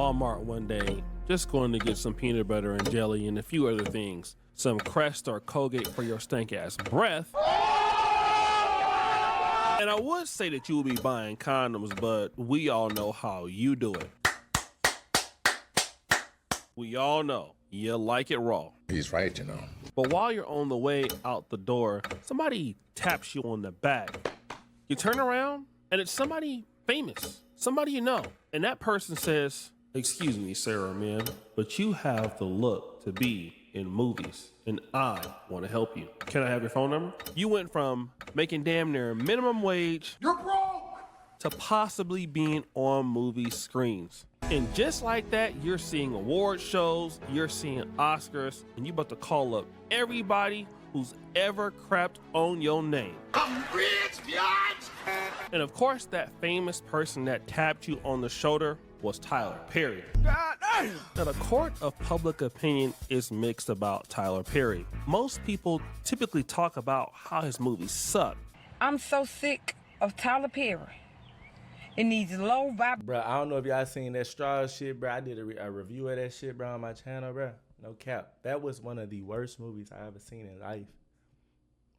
Walmart one day, just going to get some peanut butter and jelly and a few other things. Some Crest or Colgate for your stank ass breath. And I would say that you will be buying condoms, but we all know how you do it. We all know you like it raw. He's right, you know. But while you're on the way out the door, somebody taps you on the back. You turn around and it's somebody famous, somebody you know. And that person says, "Excuse me, Sarah, man, but you have the look to be in movies and I want to help you. Can I have your phone number?" You went from making damn near minimum wage, you're broke, to possibly being on movie screens. And just like that, you're seeing award shows, you're seeing Oscars, and you about to call up everybody who's ever crapped on your name. I'm rich, bitch! And of course, that famous person that tapped you on the shoulder was Tyler Perry. Now, the court of public opinion is mixed about Tyler Perry. Most people typically talk about how his movies suck. I'm so sick of Tyler Perry. It needs low vibe. Bro, I don't know if y'all seen that straw shit, bro. I did a review of that shit, bro, on my channel, bro. No cap. That was one of the worst movies I ever seen in life.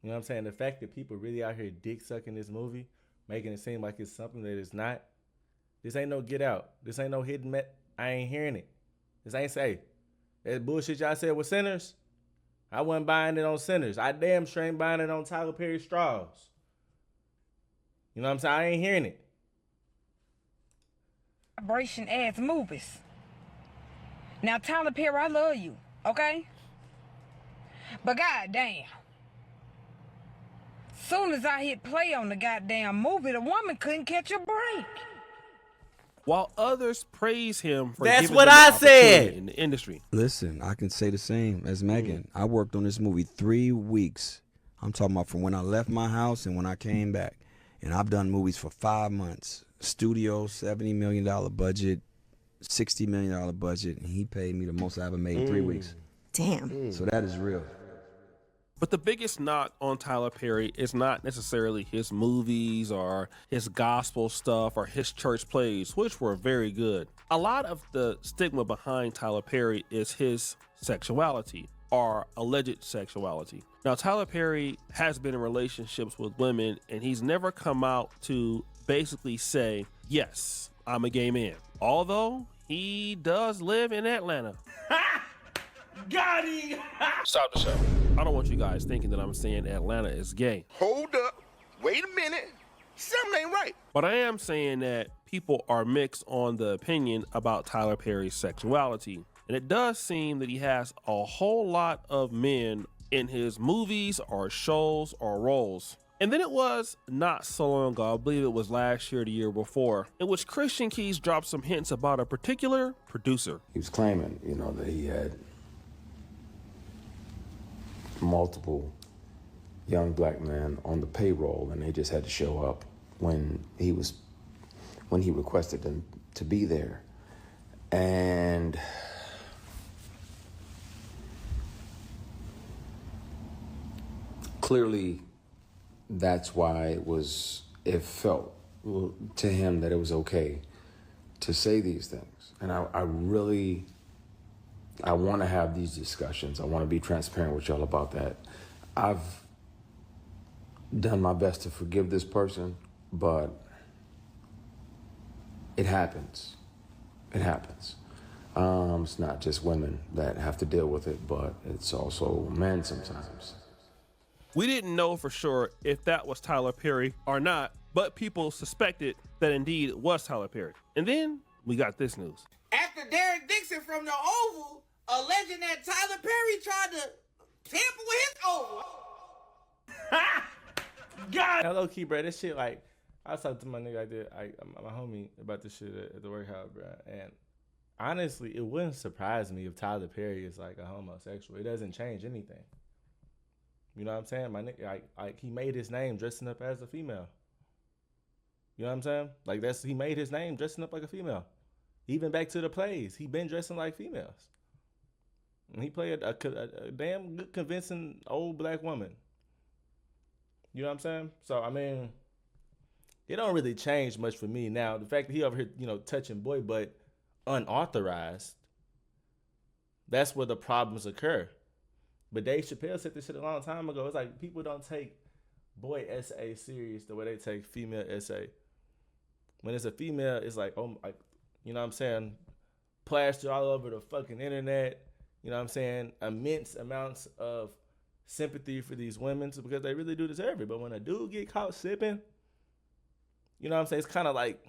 You know what I'm saying? The fact that people really out here dick sucking this movie, making it seem like it's something that it's not. This ain't no Get Out. This ain't no Hidden Met. I ain't hearing it. This ain't say. That bullshit y'all said with Sinners, I wasn't buying it on Sinners. I damn sure ain't buying it on Tyler Perry straws. You know what I'm saying? I ain't hearing it. Vibration ass movies. Now, Tyler Perry, I love you, okay? But goddamn, soon as I hit play on the goddamn movie, the woman couldn't catch a break. While others praise him for That's giving what them I an opportunity said in the industry. Listen, I can say the same as Megan. I worked on this movie 3 weeks. I'm talking about from when I left my house and when I came back. And I've done movies for 5 months. Studio, $70 million budget, $60 million budget, and he paid me the most I ever made in 3 weeks. Damn. So that is real. But the biggest knock on Tyler Perry is not necessarily his movies or his gospel stuff or his church plays, which were very good. A lot of the stigma behind Tyler Perry is his sexuality or alleged sexuality. Now, Tyler Perry has been in relationships with women, and he's never come out to basically say, yes, I'm a gay man. Although he does live in Atlanta. Got him! Stop the show. I don't want you guys thinking that I'm saying Atlanta is gay. Hold up. Wait a minute. Something ain't right. But I am saying that people are mixed on the opinion about Tyler Perry's sexuality. And it does seem that he has a whole lot of men in his movies or shows or roles. And then it was not so long ago, I believe it was last year or the year before, in which Christian Keys dropped some hints about a particular producer. He was claiming, that he had multiple young black men on the payroll, and they just had to show up when he requested them to be there. And clearly, that's why it felt to him that it was okay to say these things. And I want to have these discussions. I want to be transparent with y'all about that. I've done my best to forgive this person, but it happens. It happens. It's not just women that have to deal with it, but it's also men sometimes. We didn't know for sure if that was Tyler Perry or not, but people suspected that indeed it was Tyler Perry. And then we got this news. After Derek Dixon from the Oval alleging that Tyler Perry tried to tamper with his Oval. God. Now, low key, bro, this shit, like, I was talking to my nigga, my homie, about this shit at the workhouse, bro. And honestly, it wouldn't surprise me if Tyler Perry is like a homosexual. It doesn't change anything. You know what I'm saying? My nigga, like he made his name dressing up as a female. You know what I'm saying? Like he made his name dressing up like a female. Even back to the plays, he been dressing like females. And he played a damn good, convincing old black woman. You know what I'm saying? So, I mean, it don't really change much for me now. The fact that he over here, touching boy butt unauthorized, that's where the problems occur. But Dave Chappelle said this shit a long time ago. It's like people don't take boy SA serious the way they take female SA. When it's a female, it's like, oh, like, you know what I'm saying? Plastered all over the fucking internet. You know what I'm saying? Immense amounts of sympathy for these women because they really do deserve it. But when a dude get caught sipping, you know what I'm saying? It's kind of like,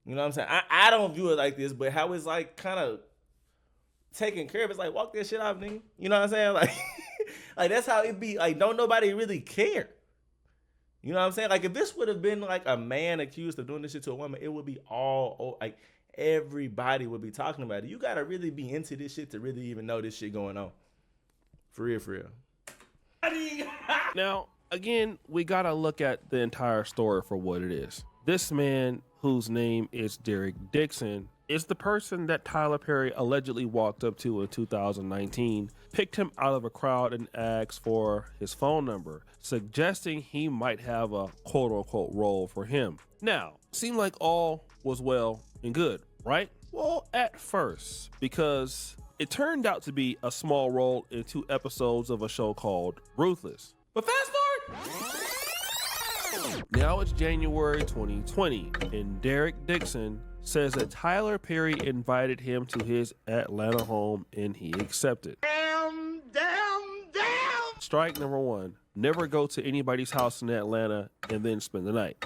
you know what I'm saying? I don't view it like this, but how it's like kind of taking care of, it's like, walk that shit off, nigga. You know what I'm saying? Like, like that's how it be. Like, don't nobody really care. You know what I'm saying? Like, if this would have been like a man accused of doing this shit to a woman, it would be all, like, everybody would be talking about it. You got to really be into this shit to really even know this shit going on. For real, for real. Now, again, we got to look at the entire story for what it is. This man, whose name is Derek Dixon, is the person that Tyler Perry allegedly walked up to in 2019, picked him out of a crowd and asked for his phone number, suggesting he might have a quote-unquote role for him. Now, seemed like all was well and good, right? Well, at first, because it turned out to be a small role in 2 episodes of a show called Ruthless. But fast forward! Now it's January 2020, and Derek Dixon says that Tyler Perry invited him to his Atlanta home and he accepted. Damn. Strike number 1, never go to anybody's house in Atlanta and then spend the night.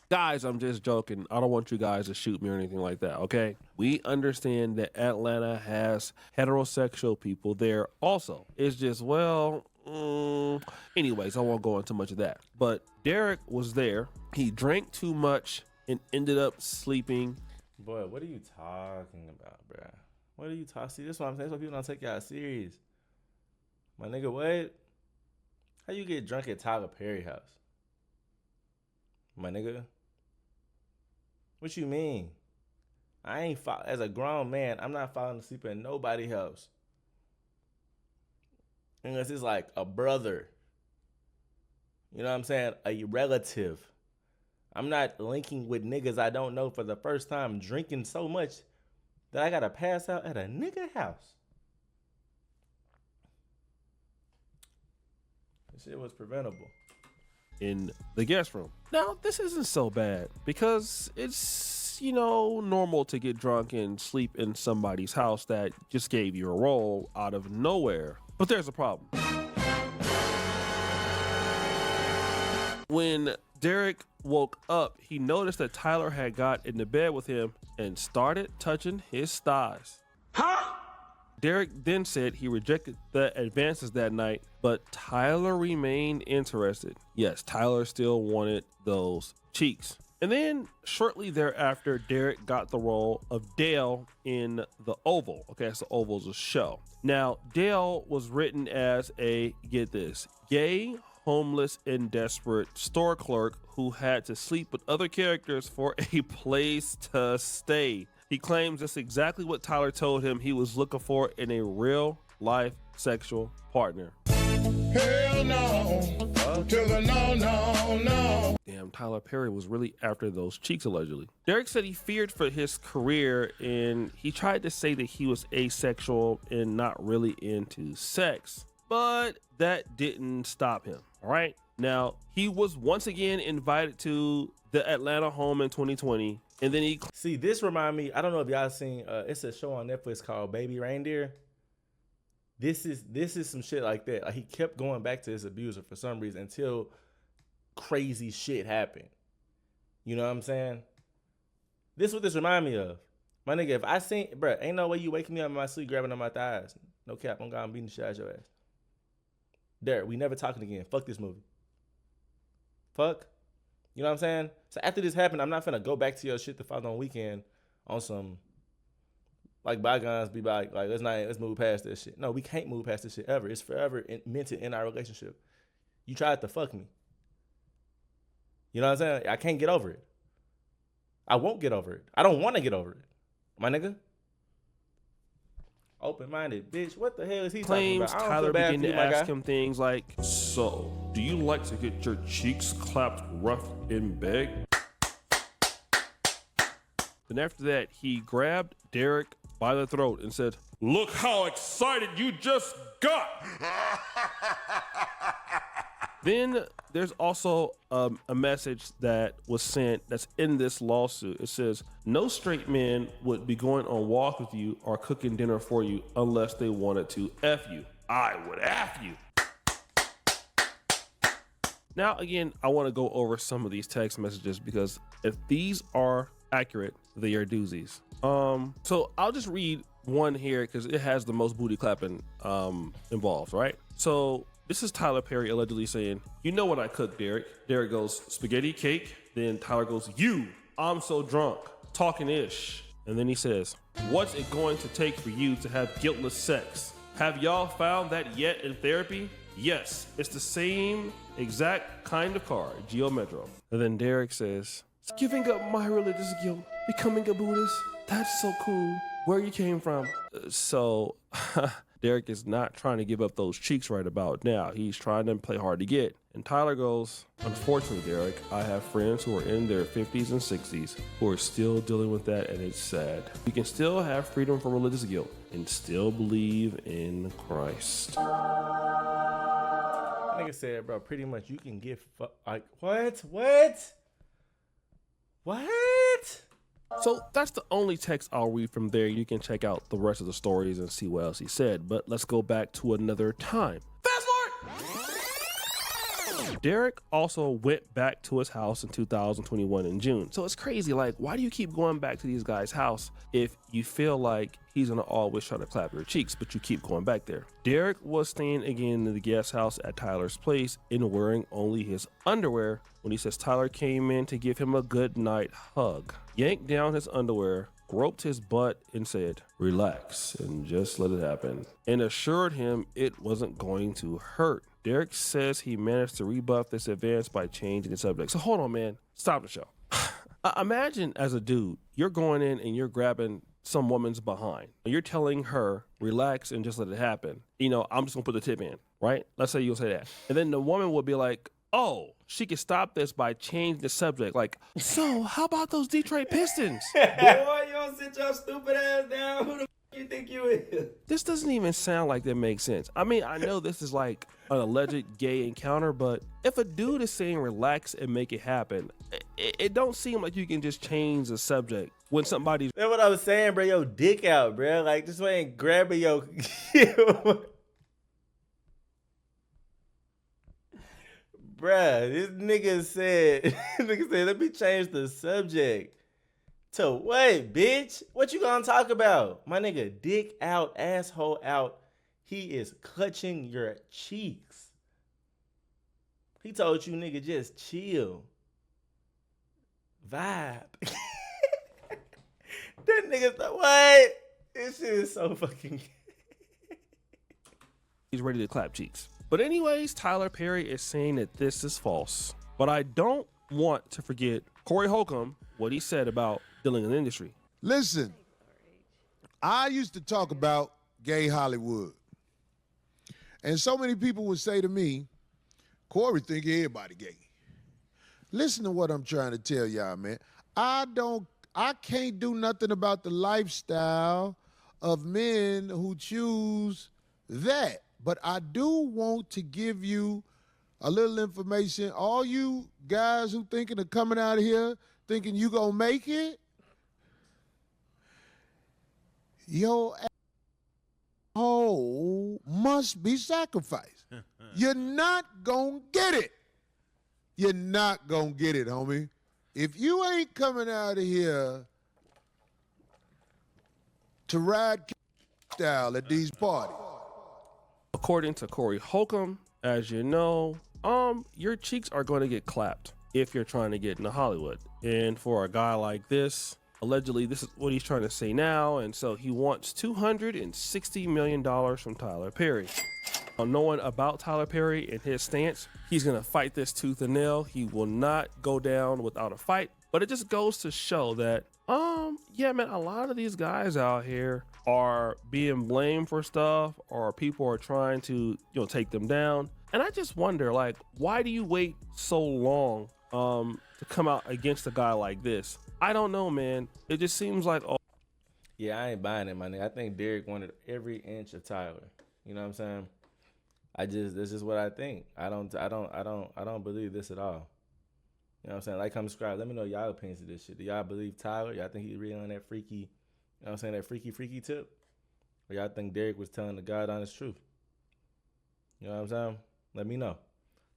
Guys, I'm just joking. I don't want you guys to shoot me or anything like that, okay? We understand that Atlanta has heterosexual people there also. It's just, well, anyways, I won't go into much of that. But Derek was there. He drank too much and ended up sleeping. Boy, what are you talking about, bruh? What are you talking? See, this is what I'm saying. That's why people don't take y'all serious. My nigga, what? How you get drunk at Tyler Perry house? My nigga? What you mean? I ain't as a grown man, I'm not falling asleep at nobody's house. Unless it's like a brother. You know what I'm saying? A relative. I'm not linking with niggas I don't know for the first time, drinking so much that I gotta pass out at a nigga house. This shit was preventable. In the guest room. Now, this isn't so bad because it's, you know, normal to get drunk and sleep in somebody's house that just gave you a role out of nowhere. But there's a problem. When Derek woke up, he noticed that Tyler had got into bed with him and started touching his thighs. Huh? Derek then said he rejected the advances that night, but Tyler remained interested. Yes, Tyler still wanted those cheeks. And then shortly thereafter, Derek got the role of Dale in The Oval. Okay, so Oval's a show. Now, Dale was written as a, get this, gay, homeless, and desperate store clerk who had to sleep with other characters for a place to stay. He claims that's exactly what Tyler told him he was looking for in a real life sexual partner. Hell no. To the no. Damn, Tyler Perry was really after those cheeks, allegedly. Derek said he feared for his career and he tried to say that he was asexual and not really into sex, but that didn't stop him, all right? Now, he was once again invited to the Atlanta home in 2020, and then he... See, this remind me, I don't know if y'all seen, it's a show on Netflix called Baby Reindeer. This is some shit like that. Like, he kept going back to his abuser for some reason until crazy shit happened. You know what I'm saying? This is what this remind me of. My nigga, if I seen, bruh, ain't no way you waking me up in my sleep grabbing on my thighs. No cap, I'm gonna beating the shit out of your ass. Derek, we never talking again. Fuck this movie. Fuck. You know what I'm saying? So after this happened, I'm not finna go back to your shit the following weekend on some, like, bygones be like let's move past this shit. No, we can't move past this shit ever. It's forever minted in our relationship. You tried to fuck me. You know what I'm saying? I can't get over it. I won't get over it. I don't want to get over it. My nigga. Open-minded, bitch. What the hell is he talking claims about? Tyler began to ask him things like, so, do you like to get your cheeks clapped rough in bed? Then after that, he grabbed Derek by the throat and said, "Look how excited you just got." Then there's also a message that was sent that's in this lawsuit. It says, "No straight men would be going on walks with you or cooking dinner for you unless they wanted to F you. I would F you." Now, again, I want to go over some of these text messages because if these are accurate, they are doozies. So I'll just read one here because it has the most booty clapping involved, right? So this is Tyler Perry allegedly saying, "You know what I cooked, Derek." Derek goes, "Spaghetti cake." Then Tyler goes, "I'm so drunk, talking ish." And then he says, "What's it going to take for you to have guiltless sex? Have y'all found that yet in therapy? Yes, it's the same exact kind of car, Geo Metro." And then Derek says, "Giving up my religious guilt, becoming a Buddhist. That's so cool. Where you came from?" So Derek is not trying to give up those cheeks right about now. He's trying to play hard to get. And Tyler goes, "Unfortunately, Derek, I have friends who are in their 50s and 60s who are still dealing with that, and it's sad. You can still have freedom from religious guilt and still believe in Christ." Nigga said, bro, pretty much you can get like what? So that's the only text I'll read from there. You can check out the rest of the stories and see what else he said. But let's go back to another time. Fast forward! Derek also went back to his house in 2021 in June. So it's crazy. Like, why do you keep going back to these guys' house if you feel like he's gonna always try to clap your cheeks, but you keep going back there? Derek was staying again in the guest house at Tyler's place and wearing only his underwear when he says Tyler came in to give him a good night hug, yanked down his underwear, groped his butt and said, "Relax and just let it happen," and assured him it wasn't going to hurt. Derek says he managed to rebuff this advance by changing the subject. So hold on, man. Stop the show. Imagine as a dude, you're going in and you're grabbing some woman's behind. You're telling her, "Relax and just let it happen. You know, I'm just gonna put the tip in," right? Let's say you'll say that. And then the woman will be like, "Oh, she could stop this by changing the subject. Like, so how about those Detroit Pistons?" Boy, you don't sit your stupid ass down. Who the you think you is? This doesn't even sound like that makes sense. I mean, I know this is like an alleged gay encounter, but if a dude is saying relax and make it happen, it don't seem like you can just change the subject when somebody's... That's what I was saying, bro. Yo, dick out, bro. Like, this way ain't grabbing your... Bruh, this nigga said, "Let me change the subject." To what, bitch? What you gonna talk about? My nigga, dick out, asshole out. He is clutching your cheeks. He told you, nigga, just chill. Vibe. That nigga's like, what? This shit is so fucking... He's ready to clap cheeks. But anyways, Tyler Perry is saying that this is false. But I don't want to forget Corey Holcomb, what he said about dealing in the industry. Listen, I used to talk about gay Hollywood. And so many people would say to me, "Corey think everybody gay." Listen to what I'm trying to tell y'all, man. I can't do nothing about the lifestyle of men who choose that. But I do want to give you a little information. All you guys who thinking of coming out of here thinking you gonna make it, your asshole must be sacrificed. You're not gonna get it. You're not gonna get it, homie. If you ain't coming out of here to ride style at these parties. According to Corey Holcomb, as you know, your cheeks are going to get clapped if you're trying to get into Hollywood. And for a guy like this, allegedly, this is what he's trying to say now. And so he wants $260 million from Tyler Perry. Knowing about Tyler Perry and his stance, he's going to fight this tooth and nail. He will not go down without a fight. But it just goes to show that, yeah, man, a lot of these guys out here are being blamed for stuff, or people are trying to, take them down. And I just wonder, like, why do you wait so long to come out against a guy like this? I don't know, man. It just seems like Yeah, I ain't buying it, my nigga. I think Derek wanted every inch of Tyler. You know what I'm saying? This is what I think. I don't believe this at all. You know what I'm saying? Like, comment, subscribe. Let me know y'all opinions of this shit. Do y'all believe Tyler? Y'all think he really on that freaky, you know what I'm saying, that freaky tip? Or y'all think Derek was telling the God honest truth? You know what I'm saying? Let me know.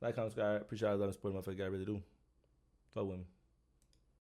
Like, comment, subscribe. Appreciate y'all love and support. Motherfucker, I really do. Fuck with me.